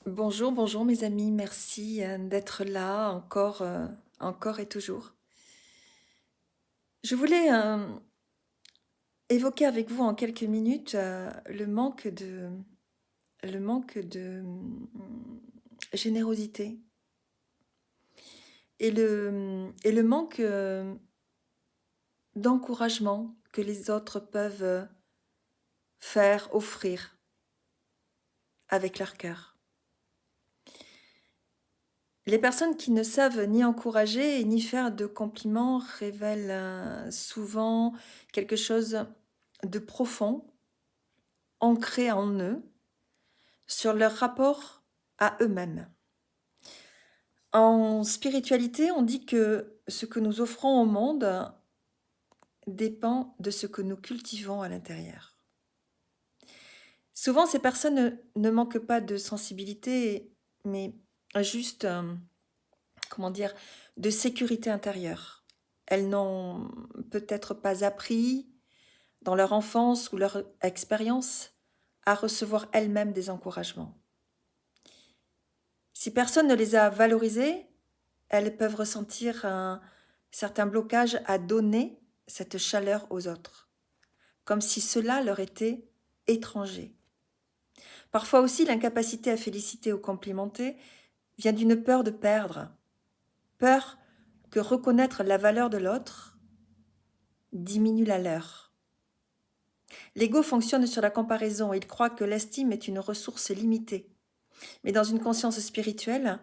Bonjour, bonjour mes amis, merci d'être là encore et toujours. Je voulais évoquer avec vous en quelques minutes le manque de générosité et le manque d'encouragement que les autres peuvent faire, offrir avec leur cœur. Les personnes qui ne savent ni encourager ni faire de compliments révèlent souvent quelque chose de profond, ancré en eux, sur leur rapport à eux-mêmes. En spiritualité, on dit que ce que nous offrons au monde dépend de ce que nous cultivons à l'intérieur. Souvent, ces personnes ne manquent pas de sensibilité, mais juste, comment dire, de sécurité intérieure. Elles n'ont peut-être pas appris dans leur enfance ou leur expérience à recevoir elles-mêmes des encouragements. Si personne ne les a valorisées, elles peuvent ressentir un certain blocage à donner cette chaleur aux autres, comme si cela leur était étranger. Parfois aussi, l'incapacité à féliciter ou complimenter vient d'une peur de perdre, peur que reconnaître la valeur de l'autre diminue la leur. L'ego fonctionne sur la comparaison, il croit que l'estime est une ressource limitée. Mais dans une conscience spirituelle,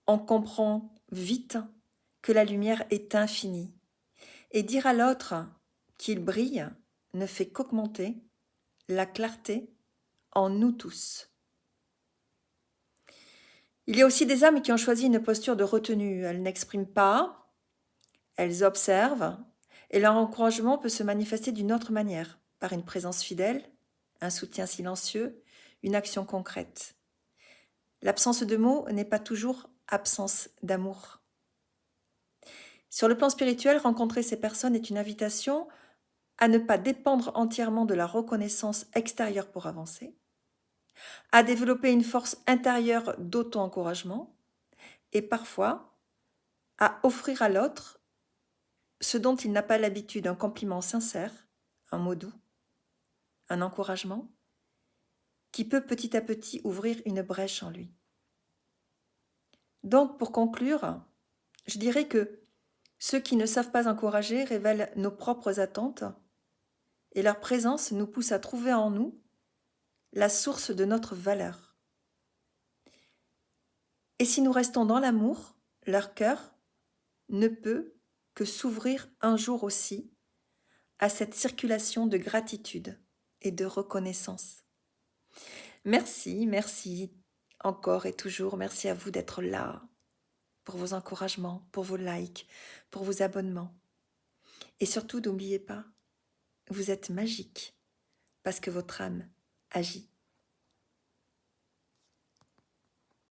on comprend vite que la lumière est infinie. Et dire à l'autre qu'il brille ne fait qu'augmenter la clarté en nous tous. Il y a aussi des âmes qui ont choisi une posture de retenue. Elles n'expriment pas, elles observent, et leur encouragement peut se manifester d'une autre manière, par une présence fidèle, un soutien silencieux, une action concrète. L'absence de mots n'est pas toujours absence d'amour. Sur le plan spirituel, rencontrer ces personnes est une invitation à ne pas dépendre entièrement de la reconnaissance extérieure pour avancer, à développer une force intérieure d'auto-encouragement et parfois à offrir à l'autre ce dont il n'a pas l'habitude, un compliment sincère, un mot doux, un encouragement, qui peut petit à petit ouvrir une brèche en lui. Donc, pour conclure, je dirais que ceux qui ne savent pas encourager révèlent nos propres attentes et leur présence nous pousse à trouver en nous la source de notre valeur. Et si nous restons dans l'amour, leur cœur ne peut que s'ouvrir un jour aussi à cette circulation de gratitude et de reconnaissance. Merci, merci encore et toujours. Merci à vous d'être là pour vos encouragements, pour vos likes, pour vos abonnements. Et surtout, n'oubliez pas, vous êtes magique parce que votre âme agit.